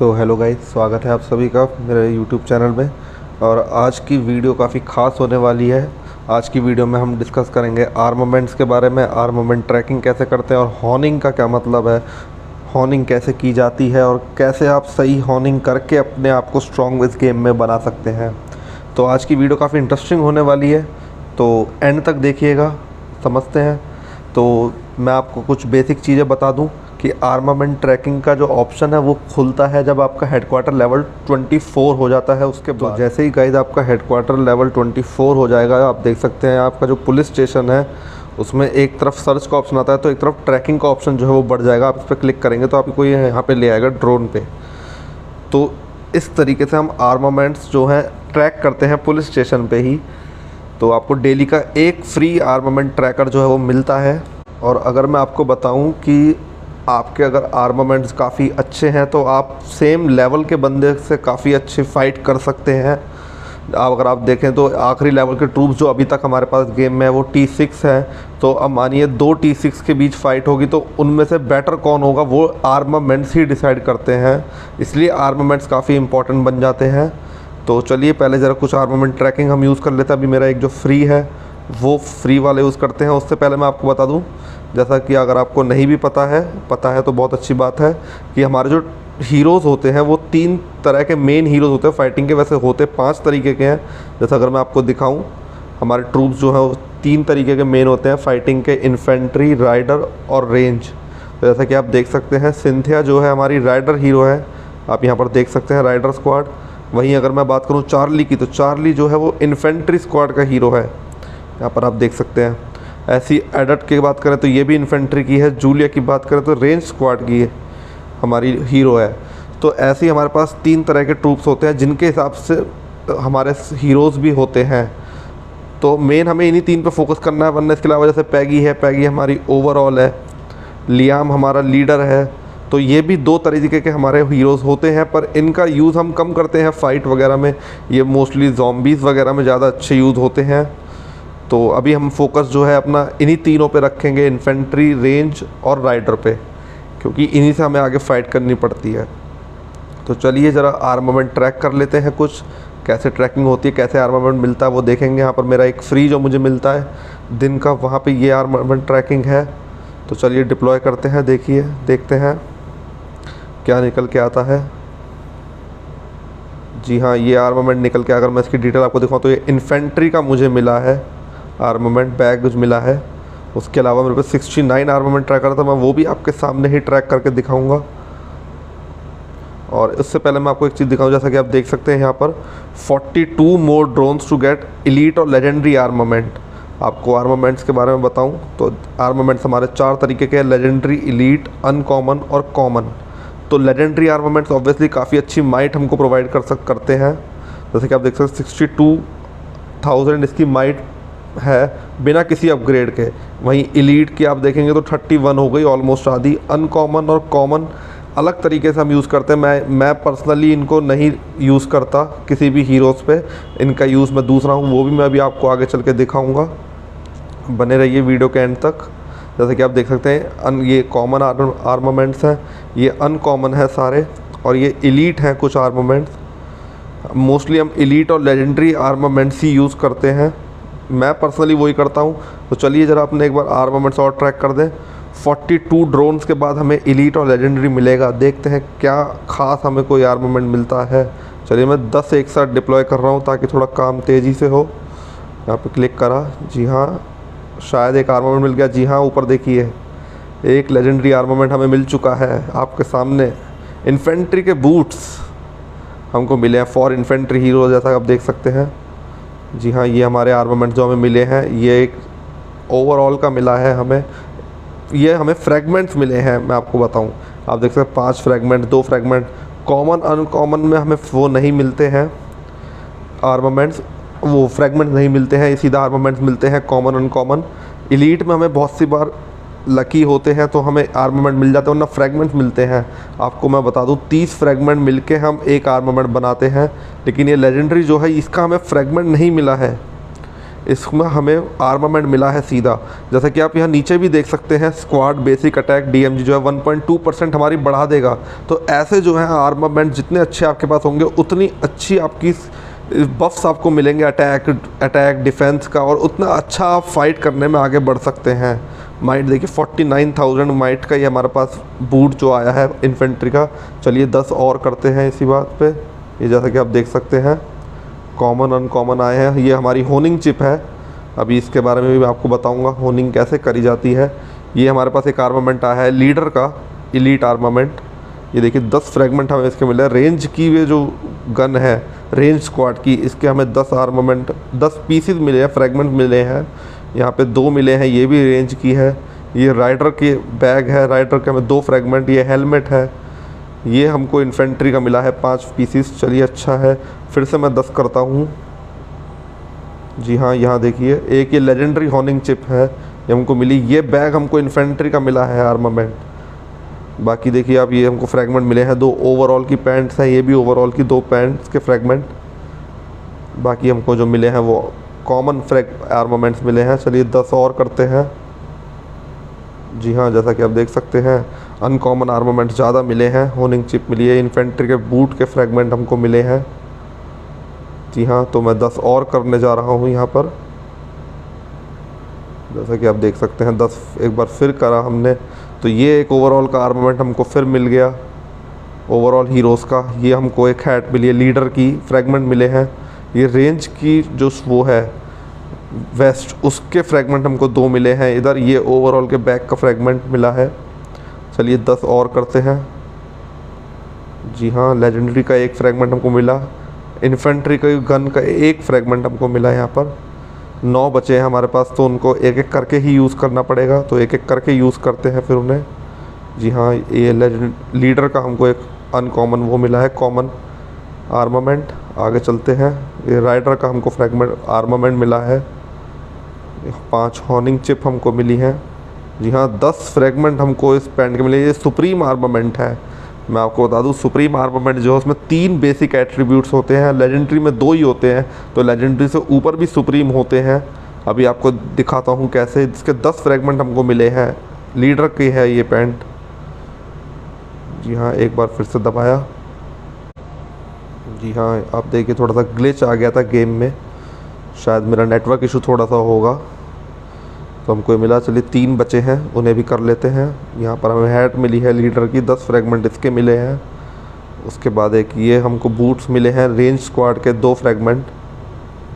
Hello guys, स्वागत है आप सभी का मेरे यूट्यूब चैनल में। और आज की वीडियो काफ़ी ख़ास होने वाली है। आज की वीडियो में हम डिस्कस करेंगे आर्मामेंट्स के बारे में, आर्मामेंट ट्रैकिंग कैसे करते हैं और हॉर्निंग का क्या मतलब है, हॉर्निंग कैसे की जाती है और कैसे आप सही हॉर्निंग करके अपने आप को स्ट्रॉन्ग इस गेम में बना सकते हैं। तो आज की वीडियो काफ़ी इंटरेस्टिंग होने वाली है, तो एंड तक देखिएगा, समझते हैं। तो मैं आपको कुछ बेसिक चीज़ें बता दूं कि आर्मामेंट ट्रैकिंग का जो ऑप्शन है वो खुलता है जब आपका हेडक्वार्टर लेवल 24 हो जाता है। उसके बाद जैसे ही गाइस आपका हेडक्वार्टर लेवल 24 हो जाएगा, आप देख सकते हैं आपका जो पुलिस स्टेशन है उसमें एक तरफ सर्च का ऑप्शन आता है, तो एक तरफ ट्रैकिंग का ऑप्शन जो है वो बढ़ जाएगा। आप इस पर क्लिक करेंगे तो आपको ये यहाँ पे ले आएगा ड्रोन पे। तो इस तरीके से हम आर्मामेंट्स जो हैं ट्रैक करते हैं पुलिस स्टेशन पे ही। तो आपको डेली का एक फ्री आर्मामेंट ट्रैकर जो है वो मिलता है। और अगर मैं आपको बताऊं कि आपके अगर आर्मामेंट्स काफ़ी अच्छे हैं तो आप सेम लेवल के बंदे से काफ़ी अच्छी फ़ाइट कर सकते हैं। अगर आप देखें तो आखिरी लेवल के ट्रूप्स जो अभी तक हमारे पास गेम में है वो T6 है। तो अब मानिए 2 T6 के बीच फ़ाइट होगी तो उनमें से बेटर कौन होगा वो आर्मामेंट्स ही डिसाइड करते हैं। इसलिए आर्मामेंट्स काफ़ी इंपॉर्टेंट बन जाते हैं। तो चलिए पहले ज़रा कुछ आर्मामेंट ट्रैकिंग हम यूज़ कर लेते हैं। अभी मेरा एक जो फ्री है वो फ्री वाला यूज़ करते हैं। उससे पहले मैं आपको बता दूं, जैसा कि अगर आपको नहीं भी पता है तो बहुत अच्छी बात है कि हमारे जो हीरोज़ होते हैं वो 3 तरह के मेन हीरोज़ होते हैं फाइटिंग के। वैसे होते 5 तरीके के हैं। जैसा अगर मैं आपको दिखाऊं, हमारे ट्रूप्स जो हैं वो 3 तरीके के मेन होते हैं फाइटिंग के, इन्फेंट्री, राइडर और रेंज। तो जैसा कि आप देख सकते हैं सिंथिया जो है हमारी राइडर हीरो है, आप यहाँ पर देख सकते हैं राइडर स्क्वाड। वहीं अगर मैं बात करूँ चार्ली की, तो चार्ली जो है वो इन्फेंट्री स्क्वाड का हीरो है, यहाँ पर आप देख सकते हैं। ऐसी एडट की बात करें तो ये भी इन्फेंट्री की है। जूलिया की बात करें तो रेंज स्क्वाड की हमारी हीरो है। तो ऐसे ही हमारे पास 3 तरह के ट्रूप्स होते हैं जिनके हिसाब से हमारे हीरोज़ भी होते हैं। तो मेन हमें इन्हीं 3 पे फोकस करना है, वरना इसके अलावा जैसे पैगी है, पैगी हमारी ओवरऑल है, लियाम हमारा लीडर है। तो ये भी 2 तरीके के हमारे हीरोज़ होते हैं, पर इनका यूज़ हम कम करते हैं फ़ाइट वगैरह में। ये मोस्टली ज़ॉम्बीज़ वगैरह में ज़्यादा अच्छे यूज़ होते हैं। तो अभी हम फोकस जो है अपना इन्हीं तीनों पे रखेंगे, इन्फेंट्री, रेंज और राइडर पे, क्योंकि इन्हीं से हमें आगे फ़ाइट करनी पड़ती है। तो चलिए ज़रा आर्मामेंट ट्रैक कर लेते हैं, कुछ कैसे ट्रैकिंग होती है, कैसे आर्मामेंट मिलता है वो देखेंगे। यहाँ पर मेरा एक फ्री जो मुझे मिलता है दिन का, वहाँ पे ये आर्मामेंट ट्रैकिंग है। तो चलिए डिप्लॉय करते हैं, देखते हैं क्या निकल के आता है। जी हाँ, ये आर्मामेंट निकल के, अगर मैं इसकी डिटेल आपको दिखाऊँ तो ये इन्फेंट्री का मुझे मिला है आर्मामेंट बैग मिला है। उसके अलावा मेरे पास 69 आर्मामेंट ट्रैकर था, मैं वो भी आपके सामने ही ट्रैक करके दिखाऊंगा। और इससे पहले मैं आपको एक चीज़ दिखाऊं, जैसा कि आप देख सकते हैं यहाँ पर 42 मोर ड्रोन्स टू गेट एलीट और लेजेंडरी आर्मामेंट। आपको आर्मामेंट्स के बारे में बताऊं तो आर्मामेंट्स हमारे 4 तरीके के हैं, लेजेंडरी, एलीट, अनकॉमन और कॉमन। तो लेजेंडरी आर्मामेंट्स ऑब्वियसली काफ़ी अच्छी माइट हमको प्रोवाइड करते हैं। जैसे कि आप देख सकते हैं 62,000 इसकी माइट है बिना किसी अपग्रेड के। वहीं एलीट की आप देखेंगे तो 31 हो गई, ऑलमोस्ट आधी। अनकॉमन और कॉमन अलग तरीके से हम यूज़ करते हैं। मैं पर्सनली इनको नहीं यूज़ करता किसी भी हीरोज़ पे, इनका यूज़ मैं दूसरा हूँ, वो भी मैं अभी आपको आगे चल के दिखाऊँगा। बने रहिए वीडियो के एंड तक। जैसे कि आप देख सकते हैं ये कॉमन आर्मामेंट्स हैं, ये अनकॉमन है सारे, और ये एलीट हैं कुछ आर्मामेंट्स। मोस्टली हम एलीट और लेजेंडरी आर्मामेंट्स ही यूज़ करते हैं, मैं पर्सनली वही करता हूँ। तो चलिए ज़रा अपने एक बार आर्मामेंट्स और ट्रैक कर दें। 42 ड्रोन्स के बाद हमें एलीट और लेजेंडरी मिलेगा, देखते हैं क्या ख़ास हमें कोई आर्मामेंट मिलता है। चलिए मैं 10 एक साथ डिप्लॉय कर रहा हूँ ताकि थोड़ा काम तेज़ी से हो। यहाँ पे क्लिक करा, जी हाँ शायद एक आर्मामेंट मिल गया। जी हाँ, ऊपर देखिए एक लेजेंडरी आर्मामेंट हमें मिल चुका है आपके सामने। इन्फेंट्री के बूट्स हमको मिले हैं फॉर इन्फेंट्री हीरो, जैसा आप देख सकते हैं। जी हाँ, ये हमारे आर्मामेंट जो हमें मिले हैं, ये एक ओवरऑल का मिला है हमें। ये हमें फ्रैगमेंट्स मिले हैं, मैं आपको बताऊं, आप देख सकते हैं 5 फ्रैगमेंट, 2 फ्रैगमेंट। कॉमन अनकॉमन में हमें वो नहीं मिलते हैं आर्मामेंट्स, वो फ्रैगमेंट नहीं मिलते हैं, सीधा आर्मामेंट्स मिलते हैं कॉमन अनकॉमन। एलीट में हमें बहुत सी बार लकी होते हैं तो हमें आर्मामेंट मिल जाते हैं, वरना फ्रैगमेंट्स मिलते हैं। आपको मैं बता दूं 30 फ्रैगमेंट मिलके हम एक आर्मामेंट बनाते हैं, लेकिन ये लेजेंडरी जो है इसका हमें फ्रैगमेंट नहीं मिला है। इसमें हमें आर्मामेंट मिला है सीधा, जैसा कि आप यहाँ नीचे भी देख सकते हैं। स्क्वाड बेसिक अटैक डीएमजी जो है 1.2% हमारी बढ़ा देगा। तो ऐसे जो है आर्मामेंट जितने अच्छे आपके पास होंगे उतनी अच्छी आपकी बफ्स आपको मिलेंगे अटैक डिफेंस का, और उतना अच्छा आप फाइट करने में आगे बढ़ सकते हैं। माइट देखिए 49,000 माइट का ये हमारे पास बूट जो आया है इन्फेंट्री का। चलिए 10 और करते हैं इसी बात पे। ये जैसा कि आप देख सकते हैं कॉमन अनकॉमन आए हैं। ये हमारी होनिंग चिप है, अभी इसके बारे में भी मैं आपको बताऊंगा होनिंग कैसे करी जाती है। ये हमारे पास एक आर्मामेंट आया है लीडर का, एलीट आर्मामेंट। ये देखिए 10 फ्रैगमेंट हमें इसके मिले हैं। रेंज की वे जो गन है रेंज स्क्वाड की, इसके हमें 10 आर्मामेंट 10 पीसेस मिले हैं, फ्रैगमेंट मिले हैं। यहाँ पे 2 मिले हैं, ये भी रेंज की है। ये राइडर के बैग है, राइडर के हमें 2 फ्रैगमेंट। ये हेलमेट है, ये हमको इन्फेंट्री का मिला है 5 पीसीस। चलिए अच्छा है, फिर से मैं 10 करता हूँ। जी हाँ, यहाँ देखिए एक ये लेजेंडरी हॉर्निंग चिप है, ये हमको मिली। ये बैग हमको इन्फेंट्री का मिला है आर्मामेंट। बाकी देखिए आप ये हमको फ्रैगमेंट मिले हैं। 2 ओवरऑल की पैंट्स हैं, ये भी ओवरऑल की 2 पैंट्स के फ्रैगमेंट। बाकी हमको जो मिले हैं वो कॉमन आर्मामेंट्स मिले हैं। चलिए 10 और करते हैं। जी हाँ, जैसा कि आप देख सकते हैं अनकॉमन आर्मामेंट ज़्यादा मिले हैं। होनिंग चिप मिली है, इन्फेंट्री के बूट के फ्रैगमेंट हमको मिले हैं। जी हाँ, तो मैं 10 और करने जा रहा हूँ यहाँ पर। जैसा कि आप देख सकते हैं 10 एक बार फिर करा हमने, तो ये एक ओवरऑल का आर्मामेंट हमको फिर मिल गया ओवरऑल हीरोज़ का। ये हमको एक हैट मिली है लीडर की, फ्रैगमेंट मिले हैं। ये रेंज की जो वो है वेस्ट, उसके फ्रैगमेंट हमको 2 मिले हैं इधर। ये ओवरऑल के बैक का फ्रैगमेंट मिला है। चलिए 10 और करते हैं। जी हाँ, लेजेंडरी का एक फ्रैगमेंट हमको मिला। इन्फेंट्री का गन का एक फ्रैगमेंट हमको मिला। यहाँ पर 9 बचे हैं हमारे पास, तो उनको एक एक करके ही यूज़ करना पड़ेगा, तो एक एक करके यूज़ करते हैं फिर उन्हें। जी हाँ, ये लीडर का हमको एक अनकॉमन वो मिला है, कॉमन आर्मामेंट। आगे चलते हैं। ये राइडर का हमको फ्रैगमेंट आर्मामेंट मिला है। 5 हॉर्निंग चिप हमको मिली हैं। जी हाँ, 10 फ्रैगमेंट हमको इस पैंट के मिले। ये सुप्रीम आर्मामेंट है। मैं आपको बता दूं सुप्रीम आर्मामेंट जो है उसमें 3 बेसिक एट्रीब्यूट्स होते हैं। लेजेंडरी में 2 ही होते हैं, तो लेजेंडरी से ऊपर भी सुप्रीम होते हैं। अभी आपको दिखाता हूं कैसे। इसके 10 फ्रैगमेंट हमको मिले हैं। लीडर की है ये पैंट। जी हाँ, एक बार फिर से दबाया। जी हाँ, आप देखिए थोड़ा सा ग्लिच आ गया था गेम में, शायद मेरा नेटवर्क इशू थोड़ा सा होगा, तो हमको मिला। चलिए 3 बचे हैं, उन्हें भी कर लेते हैं। यहाँ पर हमें हैट मिली है लीडर की, 10 फ्रैगमेंट इसके मिले हैं। उसके बाद एक ये हमको बूट्स मिले हैं रेंज स्क्वाड के 2 फ्रैगमेंट,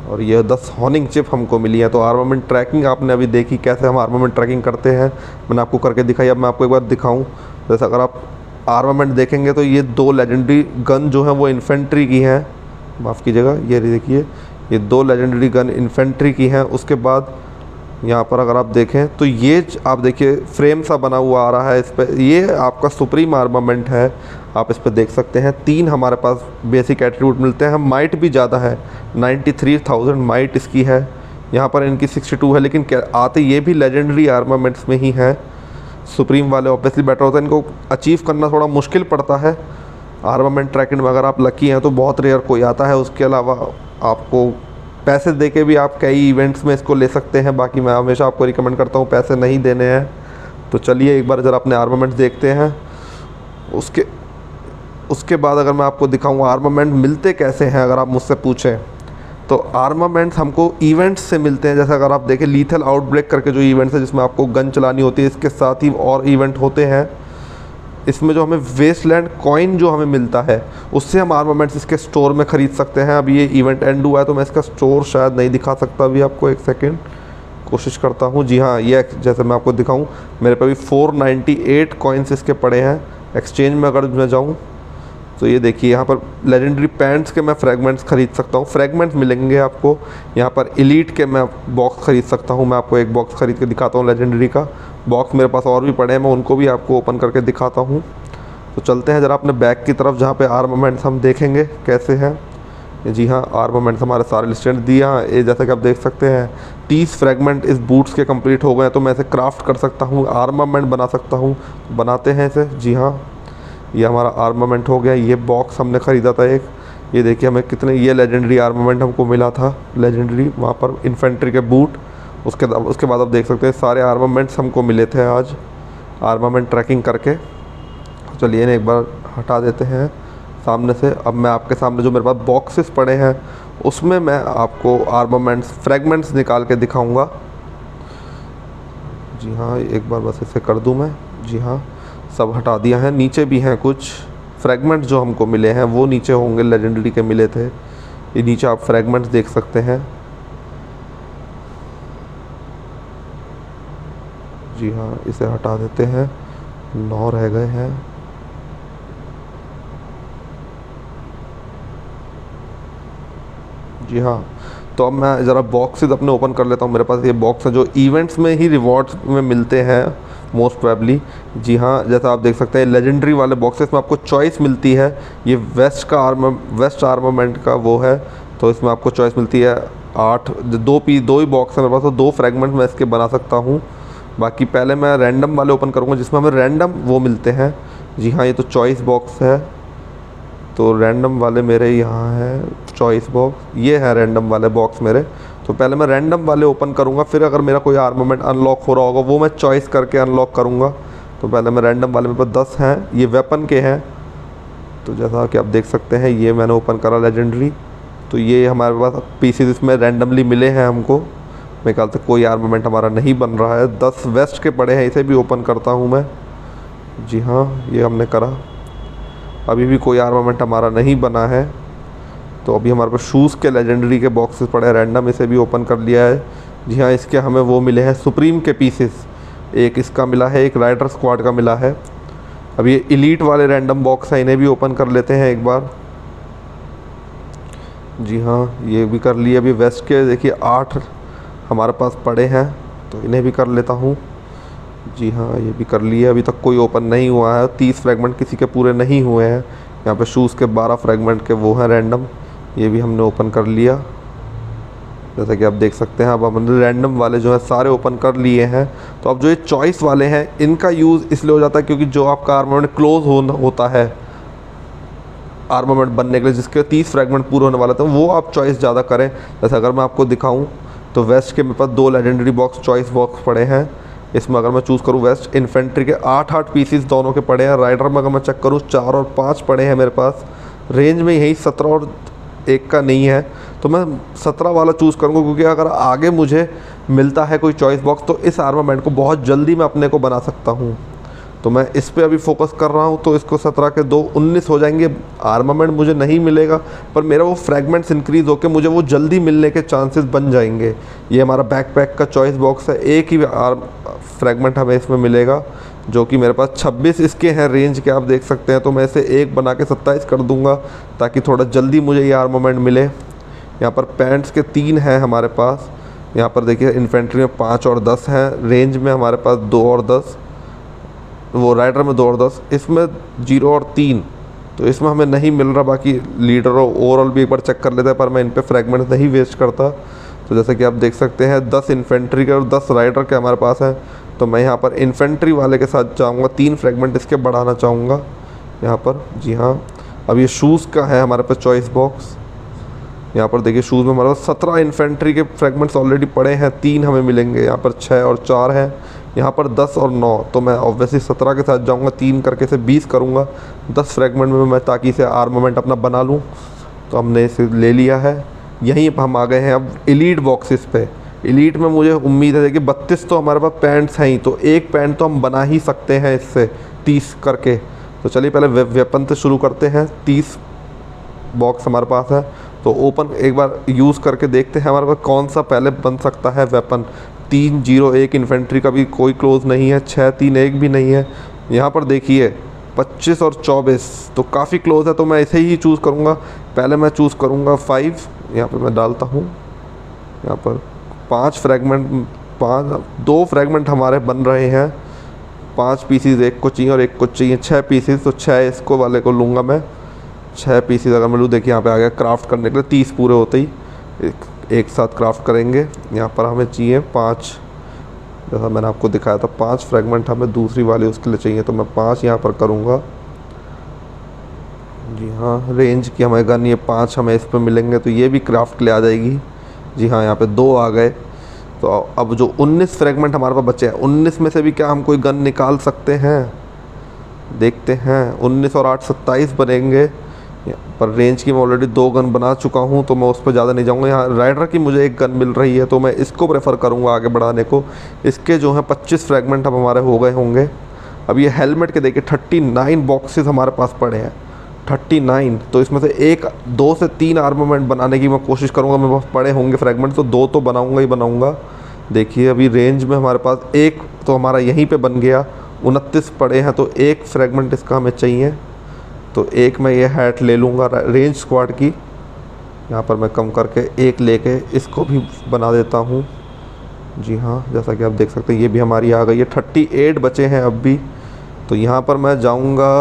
और ये 10 हॉर्निंग चिप हमको मिली है। तो आर्मामेंट ट्रैकिंग आपने अभी देखी कैसे हम आर्मामेंट ट्रैकिंग करते हैं, मैंने आपको करके दिखाई। अब मैं आपको एक बार दिखाऊँ। जैसे अगर आप आर्मामेंट देखेंगे तो ये 2 लेजेंडरी गन जो हैं वो इन्फेंट्री की हैं, माफ़ कीजिएगा, ये देखिए ये 2 लेजेंडरी गन इन्फेंट्री की हैं। उसके बाद यहाँ पर अगर आप देखें तो ये आप देखिए फ्रेम सा बना हुआ आ रहा है इस पर, ये आपका सुप्रीम आर्मामेंट है। आप इस पर देख सकते हैं 3 हमारे पास बेसिक एट्रीब्यूट मिलते हैं। माइट भी ज़्यादा है, 93,000 माइट इसकी है। यहाँ पर इनकी 62 है, लेकिन क्या आते ये भी लेजेंडरी आर्मामेंट्स में ही हैं। सुप्रीम वाले ऑब्वियसली बेटर होता है, इनको अचीव करना थोड़ा मुश्किल पड़ता है आर्मामेंट ट्रैकिंग में। अगर आप लकी हैं तो बहुत रेयर कोई आता है। उसके अलावा आपको पैसे दे के भी आप कई इवेंट्स में इसको ले सकते हैं। बाकी मैं हमेशा आपको रिकमेंड करता हूँ पैसे नहीं देने हैं। तो चलिए एक बार ज़रा अपने आर्मामेंट्स देखते हैं। उसके बाद अगर मैं आपको दिखाऊँ आर्मामेंट मिलते कैसे हैं, अगर आप मुझसे पूछें तो आर्मामेंट्स हमको इवेंट्स से मिलते हैं। जैसे अगर आप देखें लीथल आउटब्रेक करके जो इवेंट्स है जिसमें आपको गन चलानी होती है, इसके साथ ही और इवेंट होते हैं। इसमें जो हमें वेस्टलैंड कॉइन जो हमें मिलता है उससे हम आर्मामेंट्स इसके स्टोर में ख़रीद सकते हैं। अभी ये इवेंट एंड हुआ है तो मैं इसका स्टोर शायद नहीं दिखा सकता अभी आपको, एक सेकेंड कोशिश करता हूँ। जी हाँ, ये जैसे मैं आपको दिखाऊँ, मेरे पे भी 498 कॉइन्स इसके पड़े हैं। एक्सचेंज में अगर मैं जाऊँ तो ये देखिए यहाँ पर लेजेंडरी पैंट्स के मैं फ्रैगमेंट्स ख़रीद सकता हूँ, फ्रैगमेंट्स मिलेंगे आपको। यहाँ पर एलीट के मैं बॉक्स ख़रीद सकता हूँ। मैं आपको एक बॉक्स ख़रीद के दिखाता हूँ लेजेंडरी का। बॉक्स मेरे पास और भी पड़े हैं, मैं उनको भी आपको ओपन करके दिखाता हूँ। तो चलते हैं ज़रा अपने बैक की तरफ जहाँ पे आर्मामेंट्स हम देखेंगे कैसे हैं। जी हाँ, आर्मामेंट्स हमारे सारे लिस्टेड दिया। ये जैसा कि आप देख सकते हैं 30 फ्रैगमेंट इस बूट्स के कंप्लीट हो गए, तो मैं इसे क्राफ्ट कर सकता हूँ, आर्मामेंट बना सकता हूँ। बनाते हैं इसे। जी हाँ, ये हमारा आर्मामेंट हो गया। ये बॉक्स हमने ख़रीदा था एक, ये देखिए हमें कितने, ये लेजेंडरी आर्मामेंट हमको मिला था, लेजेंडरी वहाँ पर इन्फेंट्री के बूट। उसके बाद आप देख सकते हैं सारे आर्मामेंट्स हमको मिले थे आज आर्मामेंट ट्रैकिंग करके। चलिए इन्हें एक बार हटा देते हैं सामने से। अब मैं आपके सामने जो मेरे पास बॉक्सेस पड़े हैं उसमें मैं आपको आर्मामेंट्स फ्रैगमेंट्स निकाल के दिखाऊंगा। जी हाँ, एक बार बस इसे कर दूं मैं। जी हाँ, सब हटा दिया है। नीचे भी हैं कुछ फ्रैगमेंट्स जो हमको मिले हैं, वो नीचे होंगे, लेजेंडरी के मिले थे। ये नीचे आप फ्रैगमेंट्स देख सकते हैं। जी हाँ, इसे हटा देते हैं, 9 रह गए हैं। जी हाँ, तो अब मैं ज़रा बॉक्सेस अपने ओपन कर लेता हूँ। मेरे पास ये बॉक्स है जो इवेंट्स में ही रिवॉर्ड्स में मिलते हैं मोस्ट प्रोबेबली। जी हाँ, जैसा आप देख सकते हैं लेजेंडरी वाले बॉक्सेस में आपको चॉइस मिलती है। ये वेस्ट आर्मामेंट का वो है, तो इसमें आपको चॉइस मिलती है 8, 2 ही बॉक्स है मेरे पास, तो 2 फ्रैगमेंट मैं इसके बना सकता हूँ। बाकी पहले मैं रैंडम वाले ओपन करूँगा जिसमें हमें रैंडम वो मिलते हैं। जी हाँ, ये तो चॉइस बॉक्स है, तो रैंडम वाले मेरे यहाँ है चॉइस बॉक्स, ये है रैंडम वाले बॉक्स मेरे। तो पहले मैं रैंडम वाले ओपन करूँगा, फिर अगर मेरा कोई आर्मामेंट अनलॉक हो रहा होगा वो मैं चॉइस करके अनलॉक करूँगा। तो पहले मैं रैंडम वाले, मेरे पास 10 हैं, ये वेपन के हैं। तो जैसा कि आप देख सकते हैं ये मैंने ओपन करा लेजेंडरी। तो ये हमारे पास पीसेस इसमें रैंडमली मिले हैं हमको। मेरे ख्याल से कोई आर्मामेंट हमारा नहीं बन रहा है। 10 वेस्ट के पड़े हैं, इसे भी ओपन करता हूँ मैं। जी हाँ, ये हमने करा। अभी भी कोई आर्मामेंट हमारा नहीं बना है। तो अभी हमारे पास शूज़ के लेजेंडरी के बॉक्सेस पड़े हैं रैंडम, इसे भी ओपन कर लिया है। जी हाँ, इसके हमें वो मिले हैं सुप्रीम के पीसेस, एक इसका मिला है, एक राइडर स्क्वाड का मिला है। अब ये इलीट वाले रैंडम बॉक्स हैं, इन्हें भी ओपन कर लेते हैं एक बार। जी हाँ, ये भी कर लिए। अभी वेस्ट के देखिए 8 हमारे पास पड़े हैं, तो इन्हें भी कर लेता हूँ। जी हाँ, ये भी कर लिए। अभी तक कोई ओपन नहीं हुआ है, 30 फ्रैगमेंट किसी के पूरे नहीं हुए हैं। यहाँ पे शूज़ के 12 फ्रैगमेंट के वो हैं रैंडम, ये भी हमने ओपन कर लिया। जैसा कि आप देख सकते हैं, अब हमने रैंडम वाले जो है सारे ओपन कर लिए हैं। तो अब जो ये चॉइस वाले हैं इनका यूज़ इसलिए हो जाता है क्योंकि जो आपका आर्मामेंट क्लोज होता है आर्मामेंट बनने के लिए, जिसके 30 फ्रैगमेंट पूरे होने वाले थे, वो आप चॉइस ज़्यादा करें। जैसे अगर मैं आपको दिखाऊँ तो वेस्ट के मेरे पास 2 लेजेंडरी बॉक्स चॉइस बॉक्स पड़े हैं। इसमें अगर मैं चूज़ करूँ वेस्ट इन्फेंट्री के 8 पीसीस दोनों के पड़े हैं। राइडर में अगर मैं चेक करूँ 4 और 5 पड़े हैं मेरे पास। रेंज में यही 17 और 1 का नहीं है, तो मैं 17 वाला चूज़ करूँगा क्योंकि अगर आगे मुझे मिलता है कोई चॉइस बॉक्स तो इस आर्मामेंट को बहुत जल्दी मैं अपने को बना सकता हूँ। तो मैं इस पे अभी फोकस कर रहा हूँ। तो इसको 17 के 2 19 हो जाएंगे। आर्मामेंट मुझे नहीं मिलेगा पर मेरा वो फ्रैगमेंट्स इंक्रीज़ होकर मुझे वो जल्दी मिलने के चांसेस बन जाएंगे। ये हमारा बैकपैक का चॉइस बॉक्स है, एक ही फ्रैगमेंट हमें इसमें मिलेगा, जो कि मेरे पास 26 इसके हैं रेंज के, आप देख सकते हैं। तो मैं इसे एक बना के 27 कर दूंगा ताकि थोड़ा जल्दी मुझे ये आर्मामेंट मिले। यहाँ पर पैंट्स के 3 हैं हमारे पास। यहाँ पर देखिए इन्फेंट्री में 5 और 10 हैं, रेंज में हमारे पास 2 और 10, वो राइडर में 2 और 10, इसमें 0 और 3, तो इसमें हमें नहीं मिल रहा। बाकी लीडर और ओवरऑल भी एक बार चेक कर लेते हैं, पर मैं इन पे फ्रैगमेंट नहीं वेस्ट करता। तो जैसे कि आप देख सकते हैं 10 इन्फेंट्री के और 10 राइडर के हमारे पास हैं। तो मैं यहाँ पर इन्फेंट्री वाले के साथ जाऊँगा, 3 फ्रैगमेंट इसके बढ़ाना चाहूँगा यहाँ पर। जी हाँ, अब ये शूज़ का है हमारे पास चॉइस बॉक्स। यहाँ पर देखिए शूज़ में हमारे पास 17 इन्फेंट्री के फ्रैगमेंट्स ऑलरेडी पड़े हैं, 3 हमें मिलेंगे। यहाँ पर 6 और 4 हैं, यहाँ पर 10 और 9। तो मैं ऑब्वियसली 17 के साथ जाऊँगा, 3 करके से 20 करूँगा 10 फ्रैगमेंट में मैं, ताकि इसे आर्मामेंट अपना बना लूँ। तो हमने इसे ले लिया है। यहीं पर हम आ गए हैं अब एलीट बॉक्सेस पे। एलीट में मुझे उम्मीद है कि 32 तो हमारे पास पैंट्स हैं ही, तो एक पैंट तो हम बना ही सकते हैं इससे 30 करके। तो चलिए पहले वेपन से शुरू करते हैं। 30 बॉक्स हमारे पास है, तो ओपन एक बार यूज़ करके देखते हैं हमारे पास कौन सा पहले बन सकता है वेपन। 301 इन्फेंट्री का भी कोई क्लोज नहीं है, 631 भी नहीं है। यहाँ पर देखिए 25 और 24 तो काफ़ी क्लोज है, तो मैं इसे ही चूज़ करूँगा। पहले मैं चूज़ करूँगा 5, यहाँ पर मैं डालता हूँ। यहाँ पर 5 फ्रैगमेंट, 2 फ्रैगमेंट हमारे बन रहे हैं। 5 पीसीज एक को चाहिए और एक को चाहिए 6 पीसीज, तो 6 इसको वाले को लूँगा मैं। 6 पीसीज अगर मैं लूँ, देखिए यहाँ पे आ गया क्राफ्ट करने के लिए 30 पूरे होते ही एक साथ क्राफ्ट करेंगे। यहाँ पर हमें चाहिए 5, जैसा मैंने आपको दिखाया था 5 फ्रैगमेंट हमें दूसरी वाली उसके लिए चाहिए, तो मैं 5 यहाँ पर करूँगा। जी हाँ, रेंज की हमें गन ये 5 हमें इस पे मिलेंगे, तो ये भी क्राफ्ट के लिए आ जाएगी। जी हाँ, यहाँ पे 2 आ गए। तो अब जो 19 फ्रेगमेंट हमारे पास बचे हैं, 19 में से भी क्या हम कोई गन निकाल सकते हैं? देखते हैं। 19 और 8 27 बनेंगे। पर रेंज की मैं ऑलरेडी 2 गन बना चुका हूँ, तो मैं उस पर ज़्यादा नहीं जाऊँगा। यहाँ राइडर की मुझे एक गन मिल रही है, तो मैं इसको प्रेफर करूँगा आगे बढ़ाने को। इसके जो हैं 25 फ्रेगमेंट अब हमारे हो गए होंगे। अब ये हेलमेट के देखिए 39 बॉक्सेस हमारे पास पड़े हैं, 39। तो इसमें से 2 से 3 आर्मामेंट बनाने की मैं कोशिश करूँगा। मेरे पास पड़े होंगे फ्रेगमेंट, तो 2 तो बनाऊँगा ही बनाऊँगा। देखिए अभी रेंज में हमारे पास एक तो हमारा यहीं पे बन गया, 29 पड़े हैं, तो 1 फ्रेगमेंट इसका हमें चाहिए। तो एक मैं ये हैट ले लूँगा रेंज स्क्वाड की। यहाँ पर मैं कम करके एक लेके इसको भी बना देता हूँ। जी हाँ, जैसा कि आप देख सकते हैं ये भी हमारी आ गई है। 38 बचे हैं अब भी। तो यहाँ पर मैं जाऊँगा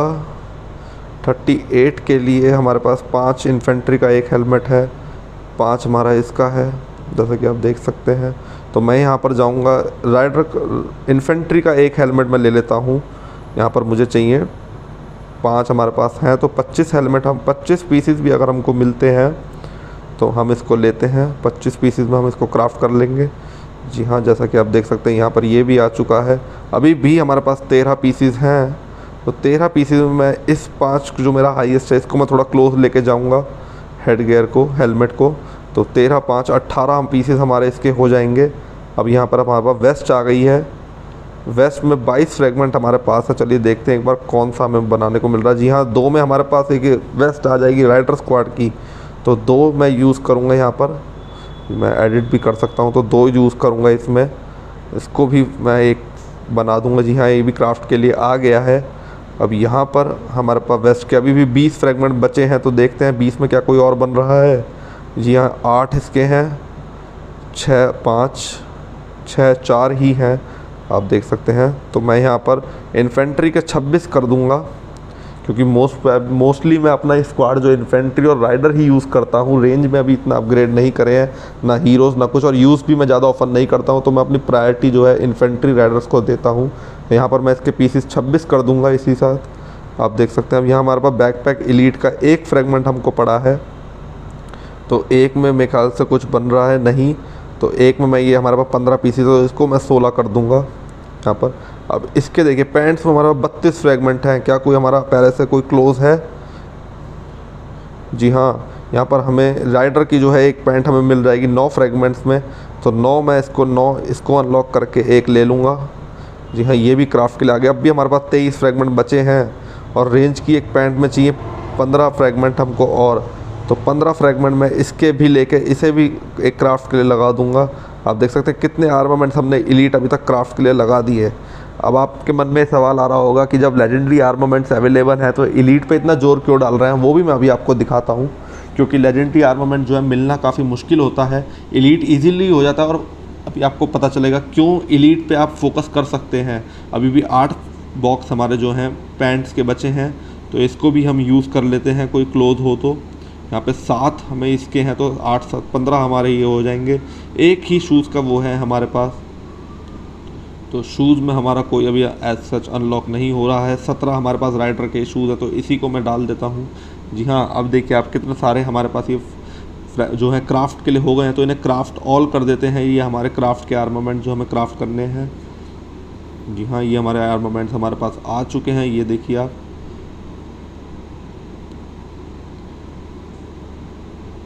38 के लिए। हमारे पास 5 इन्फेंट्री का एक हेलमेट है, 5 हमारा इसका है, जैसा कि आप देख सकते हैं। तो मैं यहाँ पर जाऊँगा राइडर इन्फेंट्री का एक हेलमेट मैं ले लेता हूँ। यहाँ पर मुझे चाहिए 5 हमारे पास हैं, तो 25 हेलमेट हम 25 पीसीस भी अगर हमको मिलते हैं तो हम इसको लेते हैं। 25 पीसीस में हम इसको क्राफ्ट कर लेंगे। जी हाँ, जैसा कि आप देख सकते हैं यहाँ पर ये भी आ चुका है। अभी भी हमारे पास 13 पीसीस हैं, तो 13 पीसीस में मैं इस 5 जो मेरा हाईएस्ट है इसको मैं थोड़ा क्लोज लेके जाऊँगा, हेड गियर को, हेलमेट को। तो 13 5 18 हम पीसीस हमारे इसके हो जाएंगे। अब यहाँ पर हमारे पास वेस्ट आ गई है। वेस्ट में 22 फ्रेगमेंट हमारे पास है। चलिए देखते हैं एक बार कौन सा हमें बनाने को मिल रहा है। जी हाँ, 2 में हमारे पास एक वेस्ट आ जाएगी राइडर स्क्वाड की, तो 2 मैं यूज़ करूँगा। यहाँ पर मैं एडिट भी कर सकता हूँ, तो 2 यूज़ करूँगा इसमें। इसको भी मैं एक बना दूँगा। जी हाँ, ये भी क्राफ्ट के लिए आ गया है। अब यहाँ पर हमारे पास वेस्ट के अभी भी 20 फ्रेगमेंट बचे हैं, तो देखते हैं 20 में क्या कोई और बन रहा है। जी हाँ, 8 इसके हैं, 6 5 6 4 ही हैं, आप देख सकते हैं। तो मैं यहाँ पर इन्फेंट्री के 26 कर दूंगा, क्योंकि मोस्टली मैं अपना स्क्वाड जो इन्फेंट्री और राइडर ही यूज़ करता हूँ। रेंज में अभी इतना अपग्रेड नहीं करे हैं, ना हीरोज़ ना कुछ, और यूज़ भी मैं ज़्यादा ऑफर नहीं करता हूँ। तो मैं अपनी प्रायोरिटी जो है इन्फेंट्री राइडर्स को देता हूँ। तो यहाँ पर मैं इसके पीसीस 26 कर दूँगा इसी साथ। आप देख सकते हैं अब यहाँ हमारे पास बैकपैक एलीट का एक फ्रेगमेंट हमको पड़ा है, तो एक में मेरे ख्याल से कुछ बन रहा है नहीं, तो एक में मैं ये हमारे पास 15 पीसीस, तो इसको मैं 16 कर दूंगा यहाँ पर। अब इसके देखिए पैंट्स में हमारे पास 32 फ्रेगमेंट हैं। क्या कोई हमारा पहले से कोई क्लोज है? जी हाँ, यहाँ पर हमें राइडर की जो है एक पैंट हमें मिल जाएगी 9 फ्रेगमेंट्स में, तो 9 मैं इसको अनलॉक करके एक ले लूँगा। जी हाँ, ये भी क्राफ्ट के लिए आ गया। अब भी हमारे पास 23 फ्रेगमेंट बचे हैं, और रेंज की एक पैंट में चाहिए 15 फ्रेगमेंट हमको और, तो 15 फ्रेगमेंट में इसके भी लेके इसे भी एक क्राफ्ट के लिए लगा दूंगा। आप देख सकते हैं कितने आर्मामेंट्स हमने एलीट अभी तक क्राफ्ट के लिए लगा दिए। अब आपके मन में सवाल आ रहा होगा कि जब लेजेंडरी आर्मामेंट्स अवेलेबल हैं तो एलीट पे इतना जोर क्यों डाल रहे हैं? वो भी मैं अभी आपको दिखाता हूँ, क्योंकि लेजेंडरी आर्मामेंट जो है मिलना काफ़ी मुश्किल होता है, एलीट ईजिली हो जाता है। और अभी आपको पता चलेगा क्यों एलीट पे आप फोकस कर सकते हैं। अभी भी 8 बॉक्स हमारे जो हैं पैंट्स के बचे हैं, तो इसको भी हम यूज़ कर लेते हैं कोई क्लोज हो तो। यहाँ पे 7 हमें इसके हैं, तो 8 7 15 हमारे ये हो जाएंगे। एक ही शूज़ का वो है हमारे पास, तो शूज़ में हमारा कोई अभी एज सच अनलॉक नहीं हो रहा है। 17 हमारे पास राइडर के शूज़ है, तो इसी को मैं डाल देता हूँ। जी हाँ, अब देखिए आप कितने सारे हमारे पास ये जो है क्राफ्ट के लिए हो गए हैं, तो इन्हें क्राफ्ट ऑल कर देते हैं। ये हमारे क्राफ्ट के आर्मामेंट जो हमें क्राफ्ट करने हैं। जी हाँ, ये हमारे आर्मामेंट्स हमारे पास आ चुके हैं, ये देखिए आप।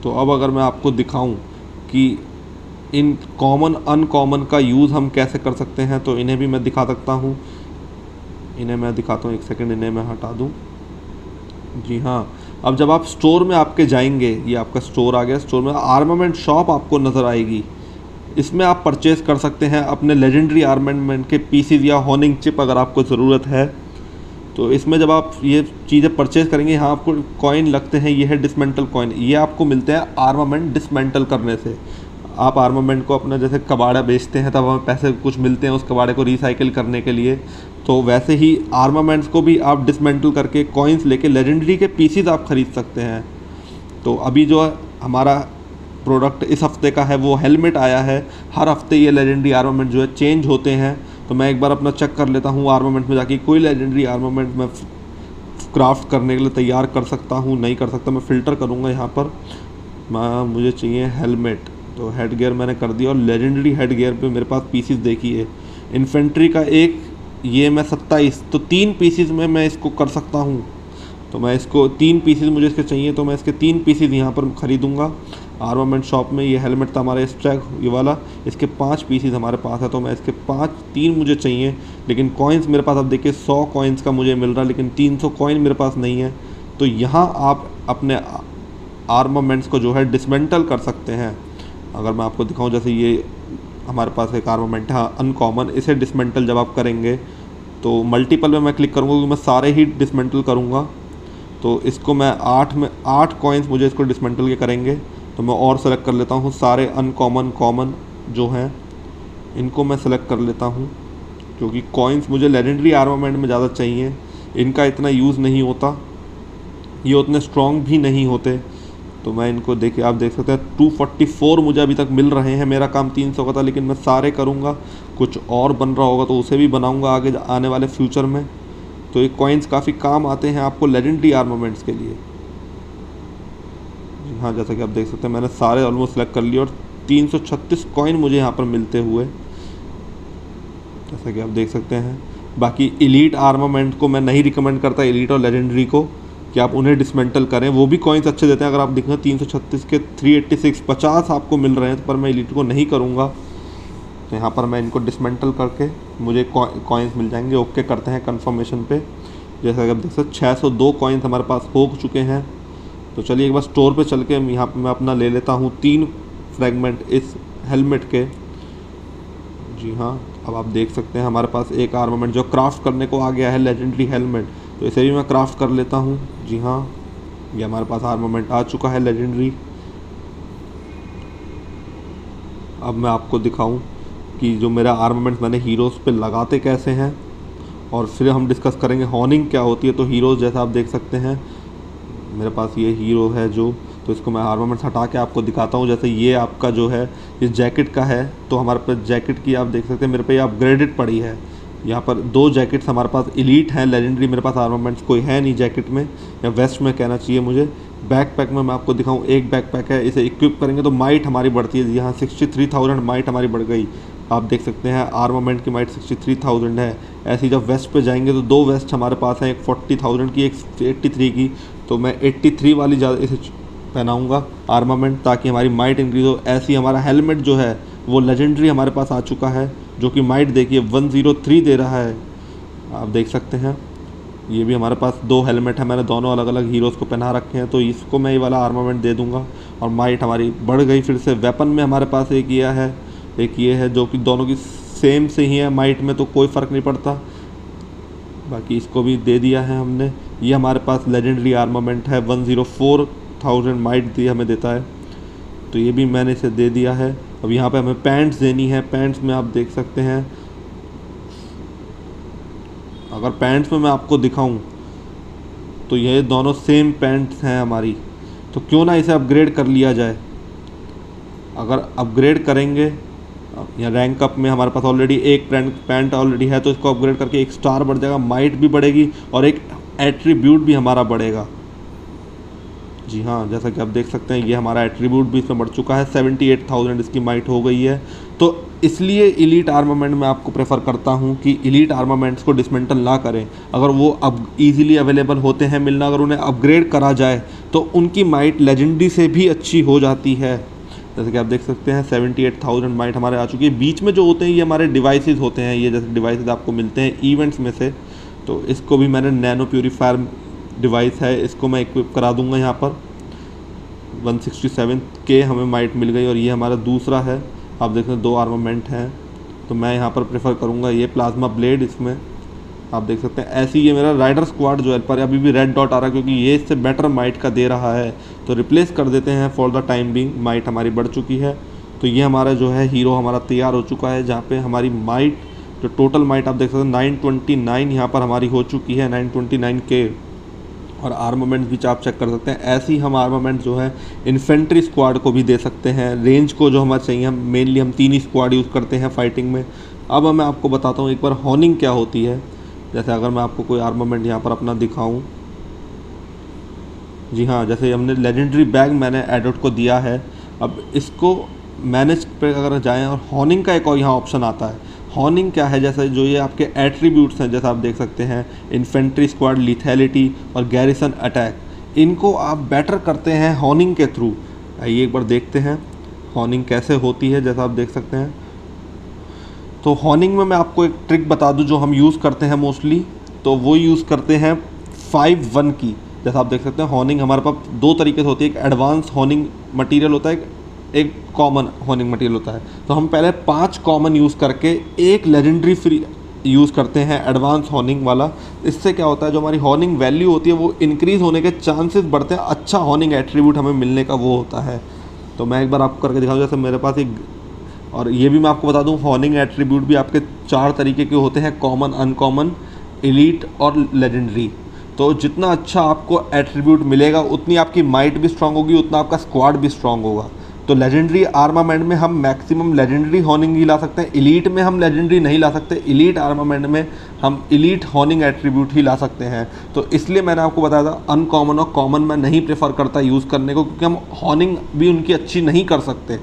तो अब अगर मैं आपको दिखाऊं कि इन कॉमन अनकॉमन का यूज़ हम कैसे कर सकते हैं, तो इन्हें भी मैं दिखा सकता हूं। इन्हें मैं दिखाता हूं, एक सेकंड, इन्हें मैं हटा दूं। जी हाँ, अब जब आप स्टोर में आपके जाएंगे, ये आपका स्टोर आ गया। स्टोर में आर्मामेंट शॉप आपको नज़र आएगी। इसमें आप परचेज़ कर सकते हैं अपने लेजेंडरी आर्मामेंट के पीसीज या होनिंग चिप अगर आपको ज़रूरत है। तो इसमें जब आप ये चीज़ें परचेज़ करेंगे, यहाँ आपको कॉइन लगते हैं। ये है डिसमेंटल कॉइन, ये आपको मिलते हैं आर्मामेंट डिसमेंटल करने से। आप आर्मामेंट को अपना जैसे कबाड़ा बेचते हैं, तब हमें पैसे कुछ मिलते हैं उस कबाड़े को रिसाइकिल करने के लिए, तो वैसे ही आर्मामेंट्स को भी आप डिसमेंटल करके कॉइन्स लेके लेजेंडरी के पीसीज आप ख़रीद सकते हैं। तो अभी जो हमारा प्रोडक्ट इस हफ्ते का है वो हेलमेट आया है। हर हफ्ते ये लेजेंडरी आर्मामेंट जो है चेंज होते हैं, तो मैं एक बार अपना चेक कर लेता हूँ आर्मामेंट में जाके कोई लेजेंडरी आर्मामेंट मैं क्राफ्ट करने के लिए तैयार कर सकता हूँ, नहीं कर सकता, मैं फ़िल्टर करूँगा यहाँ पर। मुझे चाहिए हेलमेट, तो हेड गियर मैंने कर दिया। और लेजेंडरी हेड गियर पे मेरे पास पीसीस देखिए, इन्फेंट्री का एक, ये मैं 27, तो 3 पीसीस में मैं इसको कर सकता हूँ। तो मैं इसको 3 पीसीस मुझे इसके चाहिए, तो मैं इसके 3 पीसीस यहाँ पर ख़रीदूँगा आर्मामेंट शॉप में। ये हेलमेट था हमारा स्ट्रैक ये वाला, इसके 5 पीसीस हमारे पास है, तो मैं इसके 3 मुझे चाहिए। लेकिन कॉइन्स मेरे पास, अब देखिए 100 कॉइन्स का मुझे मिल रहा है, लेकिन 300 कॉइन मेरे पास नहीं है। तो यहाँ आप अपने आर्मामेंट्स को जो है डिसमेंटल कर सकते हैं। अगर मैं आपको दिखाऊं, जैसे ये हमारे पास एक आर्मामेंट है अनकॉमन, इसे डिसमेंटल जब आप करेंगे तो मल्टीपल में मैं क्लिक करूँगा, क्योंकि मैं सारे ही डिसमेंटल करूँगा। तो इसको मैं 8 कॉइन्स मुझे इसको डिसमेंटल के करेंगे, तो मैं और सेलेक्ट कर लेता हूँ सारे अनकॉमन कॉमन जो हैं, इनको मैं सेलेक्ट कर लेता हूँ, क्योंकि कॉइन्स मुझे लेजेंडरी आर्मामेंट में ज़्यादा चाहिए। इनका इतना यूज़ नहीं होता, ये उतने स्ट्रॉन्ग भी नहीं होते। तो मैं इनको देखिए, आप देख सकते हैं 244 मुझे अभी तक मिल रहे हैं। मेरा काम 300 का था, लेकिन मैं सारे करूँगा, कुछ और बन रहा होगा तो उसे भी बनाऊँगा आगे आने वाले फ्यूचर में। तो ये कॉइन्स काफ़ी काम आते हैं आपको लेजेंडरी आर्मामेंट्स के लिए। हाँ, जैसा कि आप देख सकते हैं मैंने सारे ऑलमोस्ट सेलेक्ट कर लिए और 336 कॉइन मुझे यहाँ पर मिलते हुए, जैसा कि आप देख सकते हैं। बाकी एलीट आर्मामेंट को मैं नहीं रिकमेंड करता, एलीट और लेजेंडरी को, कि आप उन्हें डिसमेंटल करें। वो भी कॉइन्स अच्छे देते हैं, अगर आप देखें 336 के 386 50 आपको मिल रहे हैं, पर मैं एलीट को नहीं करूँगा। तो यहाँ पर मैं इनको डिसमेंटल करके मुझे कॉइन्स मिल जाएंगे। ओके करते हैं कन्फर्मेशन पे। जैसा कि आप देख सकते 602 कॉइन्स हमारे पास हो चुके हैं। तो चलिए एक बार स्टोर पे चल के यहाँ पर मैं अपना ले लेता हूँ 3 फ्रैगमेंट इस हेलमेट के। जी हाँ, अब आप देख सकते हैं हमारे पास एक आर्मामेंट जो क्राफ्ट करने को आ गया है, लेजेंडरी हेलमेट। तो इसे भी मैं क्राफ्ट कर लेता हूँ। जी हाँ, ये हमारे पास आर्मामेंट आ चुका है लेजेंडरी। अब मैं आपको दिखाऊं कि जो मेरा आर्मामेंट मैंने हीरोज़ पे लगाते कैसे हैं, और फिर हम डिस्कस करेंगे हॉर्निंग क्या होती है। तो हीरोज़ जैसा आप देख सकते हैं मेरे पास ये हीरो है जो, तो इसको मैं आर्मामेंट हटा के आपको दिखाता हूँ। जैसे ये आपका जो है ये जैकेट का है, तो हमारे पास जैकेट की आप देख सकते हैं मेरे पे ये अपग्रेडेड पड़ी है। यहाँ पर 2 जैकेट्स हमारे पास एलीट हैं, लेजेंडरी मेरे पास आर्मामेंट्स कोई है नहीं जैकेट में, या वेस्ट में कहना चाहिए मुझे। बैकपैक में मैं आपको दिखाऊं, एक बैकपैक है, इसे इक्विप करेंगे तो माइट हमारी बढ़ती है। यहाँ 63,000 माइट हमारी बढ़ गई। आप देख सकते हैं आर्मामेंट की माइट 63,000 है। ऐसे ही जब वेस्ट पे जाएंगे तो 2 वेस्ट हमारे पास हैं, एक 40,000 की, एक 83 की। तो मैं 83 वाली ज़्यादा इसे पहनाऊँगा आर्मामेंट, ताकि हमारी माइट इंक्रीज़ हो। ऐसे ही हमारा हेलमेट जो है वो लेजेंडरी हमारे पास आ चुका है, जो कि माइट देखिए 103 दे रहा है, आप देख सकते हैं। ये भी हमारे पास 2 हेलमेट है, मैंने दोनों अलग अलग हीरोज़ को पहना रखे हैं, तो इसको मैं ये वाला आर्मामेंट दे दूंगा और माइट हमारी बढ़ गई फिर से। वेपन में हमारे पास एक ये है, एक ये है, जो कि दोनों की सेम से ही है माइट में, तो कोई फ़र्क नहीं पड़ता। बाकी इसको भी दे दिया है हमने। ये हमारे पास लेजेंडरी आर्मामेंट है, 104,000 माइट दी हमें देता है, तो ये भी मैंने इसे दे दिया है। अब यहाँ पे हमें पैंट्स देनी है। पैंट्स में आप देख सकते हैं, अगर पैंट्स में मैं आपको दिखाऊं तो ये दोनों सेम पैंट्स हैं हमारी, तो क्यों ना इसे अपग्रेड कर लिया जाए। अगर अपग्रेड करेंगे, या रैंक अप में हमारे पास ऑलरेडी एक पैंट ऑलरेडी है, तो इसको अपग्रेड करके 1 स्टार बढ़ जाएगा, माइट भी बढ़ेगी और एक एट्रीब्यूट भी हमारा बढ़ेगा। जी हाँ, जैसा कि आप देख सकते हैं ये हमारा एट्रीब्यूट भी इसमें बढ़ चुका है, 78,000 इसकी माइट हो गई है। तो इसलिए एलीट आर्मामेंट में आपको प्रेफर करता हूँ कि एलीट आर्मामेंट्स को डिसमेंटल ना करें। अगर वो अब ईजिली अवेलेबल होते हैं मिलना, अगर उन्हें अपग्रेड करा जाए तो उनकी माइट लेजेंडरी से भी अच्छी हो जाती है। जैसे कि आप देख सकते हैं 78,000 माइट हमारे आ चुकी है। बीच में जो होते हैं ये हमारे डिवाइसेस होते हैं, ये जैसे डिवाइसेस आपको मिलते हैं इवेंट्स में से, तो इसको भी मैंने नैनो प्यूरीफायर डिवाइस है, इसको मैं इक्विप करा दूंगा। यहाँ पर 167 के हमें माइट मिल गई, और ये हमारा दूसरा है। आप देख सकते हैं 2 आर्मामेंट हैं, तो मैं यहाँ पर प्रेफर करूँगा ये प्लाज्मा ब्लेड। इसमें आप देख सकते हैं ऐसी ये मेरा राइडर स्क्वाड जो है, पर अभी भी रेड डॉट आ रहा है क्योंकि ये इससे बेटर माइट का दे रहा है, तो रिप्लेस कर देते हैं for the time being. Might हमारी बढ़ चुकी है, तो ये हमारा जो है हीरो हमारा तैयार हो चुका है, जहाँ पे हमारी माइट जो टोटल माइट आप देख सकते हैं 929 यहाँ पर हमारी हो चुकी है, 929 के। और आर्मामेंट भी आप चेक कर सकते हैं। ऐसे ही हम आर्मामेंट जो है इन्फेंट्री स्क्वाड को भी दे सकते हैं। रेंज को जो हमारा चाहिए, हम मेनली हम 3 ही स्क्वाड यूज़ करते हैं फाइटिंग में। अब मैं आपको बताता हूँ एक बार हॉर्निंग क्या होती है। जैसे अगर मैं आपको कोई आर्मामेंट यहाँ पर अपना दिखाऊँ, जी हाँ, जैसे हमने लेजेंडरी बैग मैंने एडोट को दिया है। अब इसको मैनेज पे अगर जाएँ और हॉर्निंग का एक और यहाँ ऑप्शन आता है। हॉर्निंग क्या है, जैसे जो ये आपके एट्रीब्यूट्स हैं, जैसा आप देख सकते हैं इन्फेंट्री स्क्वाड लिथैलिटी और गैरिसन अटैक, इनको आप बेटर करते हैं हॉर्निंग के थ्रू। आइए एक बार देखते हैं हॉर्निंग कैसे होती है। जैसा आप देख सकते हैं, तो हॉर्निंग में मैं आपको एक ट्रिक बता दूं जो हम यूज़ करते हैं मोस्टली, तो वो यूज़ करते हैं 5-1 की। जैसा आप देख सकते हैं हॉर्निंग हमारे पास दो तरीके से होती है, एक एडवांस हॉर्निंग मटेरियल होता है, एक कॉमन हॉर्निंग मटेरियल होता है। तो हम पहले 5 कॉमन यूज़ करके एक लेजेंडरी फ्री यूज़ करते हैं एडवांस हॉर्निंग वाला। इससे क्या होता है, जो हमारी हॉर्निंग वैल्यू होती है वो इंक्रीज़ होने के चांसेस बढ़ते हैं, अच्छा हॉर्निंग एट्रीब्यूट हमें मिलने का वो होता है। तो मैं एक बार आपको करके दिखाऊँ। जैसे मेरे पास एक, और ये भी मैं आपको बता दूं, हॉर्निंग एट्रीब्यूट भी आपके 4 तरीके के होते हैं, कॉमन, अनकॉमन, एलीट और लेजेंडरी। तो जितना अच्छा आपको एट्रीब्यूट मिलेगा उतनी आपकी माइट भी स्ट्रांग होगी, उतना आपका स्क्वाड भी स्ट्रांग होगा। तो लेजेंडरी आर्मामेंट में हम मैक्सिमम लेजेंडरी हॉर्निंग ही ला सकते हैं, एलीट में हम लेजेंडरी नहीं ला सकते, एलीट आर्मामेंट में हम एलीट हॉर्निंग एट्रीब्यूट ही ला सकते हैं। तो इसलिए मैंने आपको बताया था अनकॉमन और कॉमन मैं नहीं प्रेफर करता यूज़ करने को, क्योंकि हम हॉर्निंग भी उनकी अच्छी नहीं कर सकते।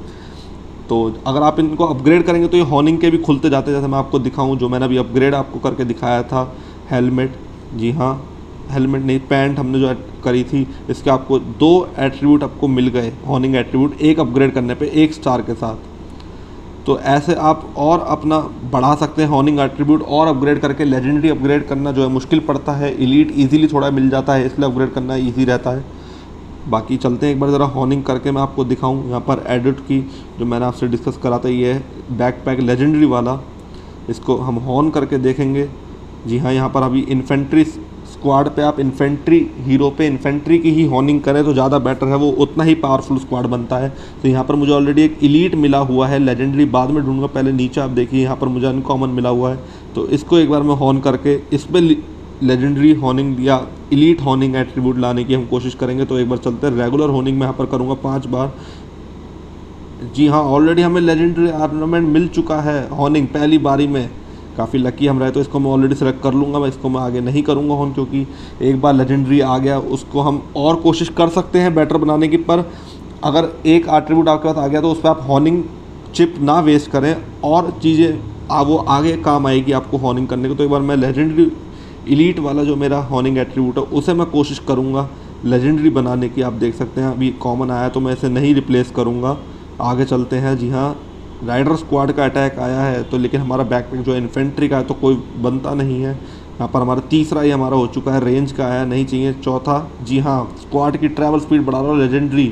तो अगर आप इनको अपग्रेड करेंगे तो ये हॉर्निंग के भी खुलते जाते हैं। जैसे मैं आपको दिखाऊं, जो मैंने अभी अपग्रेड आपको करके दिखाया था, हेलमेट, जी हाँ हेलमेट नहीं, पैंट हमने जो करी थी, इसके आपको 2 एट्रीब्यूट आपको मिल गए हॉर्निंग एट्रीब्यूट, एक अपग्रेड करने पे 1 स्टार के साथ। तो ऐसे आप और अपना बढ़ा सकते हैं हॉर्निंग एट्रीब्यूट, और अपग्रेड करके लेजेंडरी अपग्रेड करना जो है मुश्किल पड़ता है, एलीट ईजिली थोड़ा मिल जाता है, इसलिए अपग्रेड करना ईजी रहता है। बाकी चलते हैं एक बार ज़रा हॉर्निंग करके मैं आपको दिखाऊं। यहाँ पर एडिट की जो मैंने आपसे डिस्कस करा था, ये है बैकपैक लेजेंडरी वाला, इसको हम हॉर्न करके देखेंगे। जी हाँ, यहाँ पर अभी इन्फेंट्री स्क्वाड पे आप इन्फेंट्री हीरो पे इन्फेंट्री की ही हॉर्निंग करें तो ज़्यादा बेटर है, वो उतना ही पावरफुल स्क्वाड बनता है। तो यहाँ पर मुझे ऑलरेडी एक एलीट मिला हुआ है, लेजेंडरी बाद में ढूंढूंगा, पहले नीचे आप देखिए यहाँ पर मुझे अनकॉमन मिला हुआ है। तो इसको एक बार मैं हॉर्न करके इस पर लेजेंडरी हॉर्निंग या एलीट हॉर्निंग एट्रीब्यूट लाने की हम कोशिश करेंगे। तो एक बार चलते हैं, रेगुलर हॉर्निंग में यहाँ पर करूँगा 5 बार। जी हाँ, ऑलरेडी हमें लेजेंडरी आर्मामेंट मिल चुका है हॉर्निंग पहली बारी में, काफ़ी लकी हम रहे। तो इसको मैं ऑलरेडी सेलेक्ट कर लूँगा, मैं इसको मैं आगे नहीं करूँगा हॉर्न, क्योंकि एक बार लेजेंडरी आ गया उसको हम और कोशिश कर सकते हैं बेटर बनाने की, पर अगर एक एट्रीब्यूट आपके पास आ गया तो उस पर आप हॉर्निंग चिप ना वेस्ट करें, और चीज़ें वो आगे काम आएगी आपको हॉर्निंग करने को। तो एक बार मैं लेजेंडरी एलीट वाला जो मेरा हॉर्निंग एट्रीब्यूट है उसे मैं कोशिश करूँगा लेजेंडरी बनाने की। आप देख सकते हैं अभी कॉमन आया तो मैं इसे नहीं रिप्लेस करूँगा, आगे चलते हैं। जी हाँ, राइडर स्क्वाड का अटैक आया है, तो लेकिन हमारा बैकपैक जो इन्फेंट्री का है तो कोई बनता नहीं है। यहाँ पर हमारा तीसरा ही हमारा हो चुका है, रेंज का आया नहीं चाहिए। चौथा, जी हाँ, स्क्वाड की ट्रैवल स्पीड बढ़ा रहा हूँ लेजेंडरी,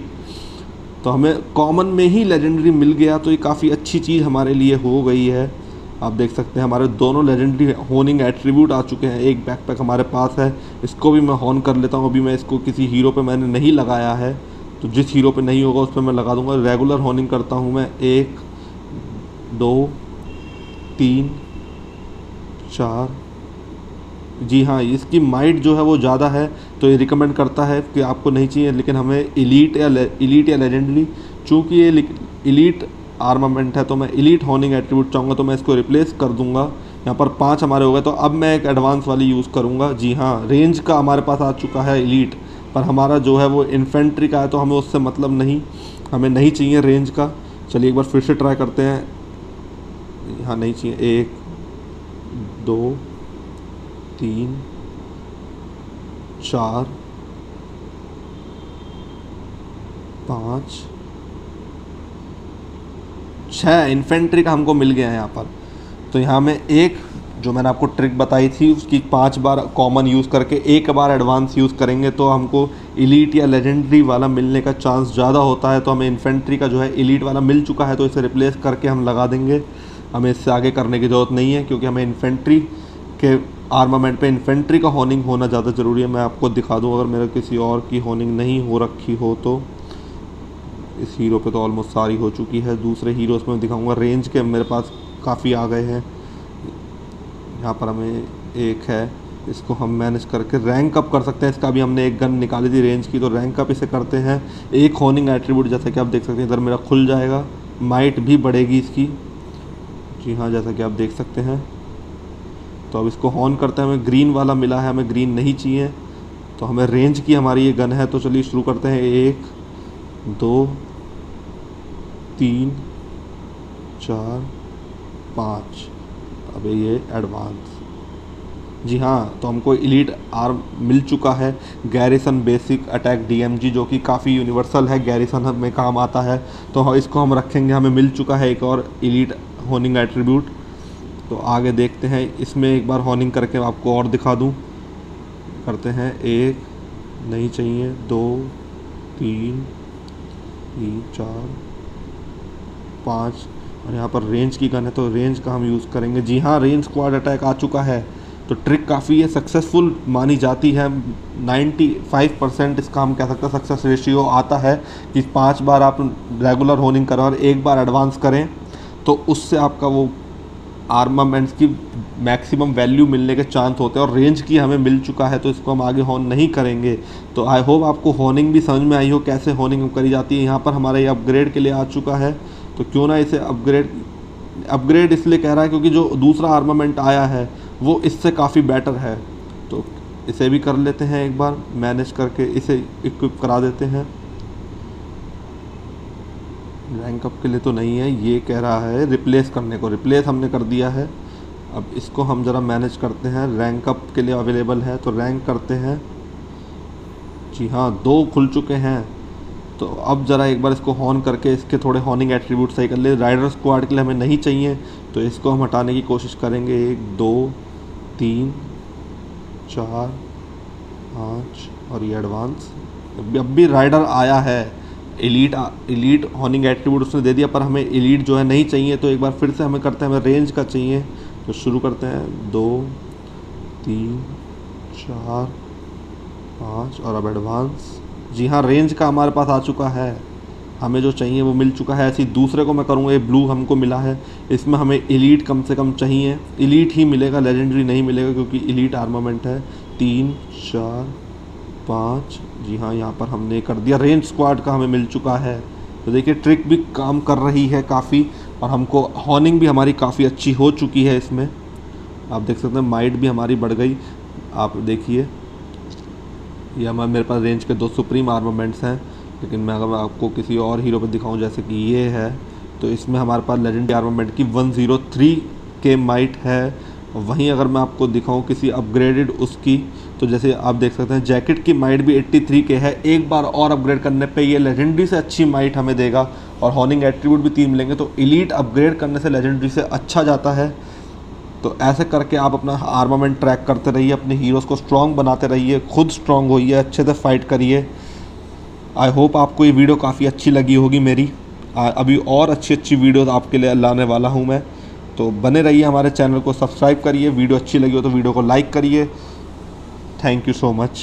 तो हमें कॉमन में ही लेजेंडरी मिल गया, तो ये काफ़ी अच्छी चीज़ हमारे लिए हो गई है। आप देख सकते हैं हमारे दोनों लेजेंडरी हॉर्निंग एट्रीब्यूट आ चुके हैं, एक बैकपैक हमारे पास है, इसको भी मैं हॉर्न कर लेता हूँ। अभी मैं इसको किसी हीरो पे मैंने नहीं लगाया है, तो जिस हीरो पे नहीं होगा उस पर मैं लगा दूंगा। रेगुलर हॉर्निंग करता हूँ मैं, 1 2 3 4। जी हाँ, इसकी माइट जो है वो ज़्यादा है, तो ये रिकमेंड करता है कि आपको नहीं चाहिए, लेकिन हमें एलीट या लेजेंडरी, चूँकि ये एलीट आर्मामेंट है तो मैं एलीट हॉर्निंग एट्रीब्यूट चाहूँगा, तो मैं इसको रिप्लेस कर दूंगा। यहाँ पर 5 हमारे हो गए, तो अब मैं एक एडवांस वाली यूज़ करूँगा। जी हाँ, रेंज का हमारे पास आ चुका है एलीट, पर हमारा जो है वो इन्फेंट्री का है, तो हमें उससे मतलब नहीं, हमें नहीं चाहिए रेंज का। चलिए एक बार फिर से ट्राई करते हैं। हाँ, नहीं चाहिए। 1 2 3 4 5 6 इन्फेंट्री का हमको मिल गया है यहाँ पर। तो यहाँ में एक जो मैंने आपको ट्रिक बताई थी उसकी 5 बार कॉमन यूज़ करके 1 बार एडवांस यूज़ करेंगे तो हमको एलीट या लेजेंडरी वाला मिलने का चांस ज़्यादा होता है। तो हमें इन्फेंट्री का जो है एलीट वाला मिल चुका है, तो इसे रिप्लेस करके हम लगा देंगे। हमें इससे आगे करने की ज़रूरत नहीं है, क्योंकि हमें इन्फेंट्री के आर्मामेंट पे इन्फेंट्री का हॉर्निंग होना ज़्यादा ज़रूरी है। मैं आपको दिखा दूँ, अगर मेरे किसी और की हॉर्निंग नहीं हो रखी हो तो इस हीरो पे तो ऑलमोस्ट सारी हो चुकी है। दूसरे हीरोज़ में दिखाऊंगा, रेंज के मेरे पास काफ़ी आ गए हैं। यहाँ पर हमें एक है, इसको हम मैनेज करके रैंक अप कर सकते हैं। इसका भी हमने एक गन निकाली थी रेंज की, तो रैंक अप इसे करते हैं। एक हॉर्निंग एट्रीब्यूट जैसा कि आप देख सकते हैं इधर मेरा खुल जाएगा, माइट भी बढ़ेगी इसकी। जी हाँ, जैसा कि आप देख सकते हैं। तो अब इसको हॉर्न करते हैं, हमें ग्रीन वाला मिला है, हमें ग्रीन नहीं चाहिए, तो तो हमें रेंज की हमारी ये गन है। तो चलिए शुरू करते हैं। 1 2 3 4 5। अबे ये एडवांस, जी हाँ, तो हमको एलीट आर्म मिल चुका है, गैरिसन बेसिक अटैक DMG, जो कि काफ़ी यूनिवर्सल है, गैरिसन में काम आता है। तो इसको हम रखेंगे। हमें मिल चुका है एक और एलीट होनिंग एट्रीब्यूट। तो आगे देखते हैं, इसमें एक बार होनिंग करके आपको और दिखा दूं। करते हैं। 1 नहीं चाहिए, 2 3 4 5 और यहाँ पर रेंज की गन है तो रेंज का हम यूज़ करेंगे। जी हाँ, रेंज स्क्वाड अटैक आ चुका है। तो ट्रिक काफ़ी है, सक्सेसफुल मानी जाती है। 95% इसका हम कह सकते हैं सक्सेस रेशियो आता है कि 5 बार आप रेगुलर होनिंग करें और 1 बार एडवांस करें, तो उससे आपका वो आर्मामेंट्स की मैक्सिमम वैल्यू मिलने के चांस होते हैं। और रेंज की हमें मिल चुका है तो इसको हम आगे होन नहीं करेंगे। तो आई होप आपको होनिंग भी समझ में आई हो, कैसे होनिंग करी जाती है। यहाँ पर हमारा ये अपग्रेड के लिए आ चुका है, तो क्यों ना इसे अपग्रेड इसलिए कह रहा है क्योंकि जो दूसरा आर्मामेंट आया है वो इससे काफ़ी बेटर है। तो इसे भी कर लेते हैं, एक बार मैनेज करके इसे इक्विप करा देते हैं। रैंक अप के लिए तो नहीं है, ये कह रहा है रिप्लेस करने को। रिप्लेस हमने कर दिया है। अब इसको हम ज़रा मैनेज करते हैं। रैंक अप के लिए अवेलेबल है तो रैंक करते हैं। जी हाँ, 2 खुल चुके हैं। तो अब ज़रा एक बार इसको हॉर्न करके इसके थोड़े हॉर्निंग एट्रीब्यूट सही कर ले। राइडर स्क्वाड के लिए हमें नहीं चाहिए तो इसको हम हटाने की कोशिश करेंगे। 1 2 3 4 5 और ये एडवांस। अब भी राइडर आया है। एलीट हॉर्निंग एट्रीब्यूट उसने दे दिया, पर हमें एलीट जो है नहीं चाहिए। तो एक बार फिर से हमें करते हैं, हमें रेंज का चाहिए। तो शुरू करते हैं। 2 3 4 5 और अब एडवांस। जी हाँ, रेंज का हमारे पास आ चुका है। हमें जो चाहिए वो मिल चुका है। ऐसे ही दूसरे को मैं करूँगा। ये ब्लू हमको मिला है, इसमें हमें एलीट कम से कम चाहिए। एलीट ही मिलेगा, लेजेंडरी नहीं मिलेगा क्योंकि एलीट आर्मामेंट है। 3 4 5। जी हाँ, यहाँ पर हमने कर दिया। रेंज स्क्वाड का हमें मिल चुका है। तो देखिए ट्रिक भी काम कर रही है काफ़ी, और हमको हॉर्निंग भी हमारी काफ़ी अच्छी हो चुकी है। इसमें आप देख सकते हैं माइट भी हमारी बढ़ गई। आप देखिए, ये मेरे पास रेंज के 2 सुप्रीम आर्मामेंट्स हैं। लेकिन मैं अगर आपको किसी और हीरो पर दिखाऊं, जैसे कि ये है, तो इसमें हमारे पास लेजेंडरी आर्मामेंट की 103 के माइट है। वहीं अगर मैं आपको दिखाऊं किसी अपग्रेडेड उसकी, तो जैसे आप देख सकते हैं जैकेट की माइट भी 83 के है। एक बार और अपग्रेड करने पे ये लेजेंडरी से अच्छी माइट हमें देगा और हॉर्निंग एट्रीब्यूट भी 3 मिलेंगे। तो एलीट अपग्रेड करने से लेजेंडरी से अच्छा जाता है। तो ऐसे करके आप अपना आर्मामेंट ट्रैक करते रहिए, अपने हीरोज़ को स्ट्रॉन्ग बनाते रहिए, खुद स्ट्रॉन्ग होइए, अच्छे से फाइट करिए। आई होप आपको ये वीडियो काफ़ी अच्छी लगी होगी मेरी। अभी और अच्छी अच्छी वीडियोज़ आपके लिए लाने वाला हूँ मैं। तो बने रहिए, हमारे चैनल को सब्सक्राइब करिए। वीडियो अच्छी लगी हो तो वीडियो को लाइक करिए। Thank you so much.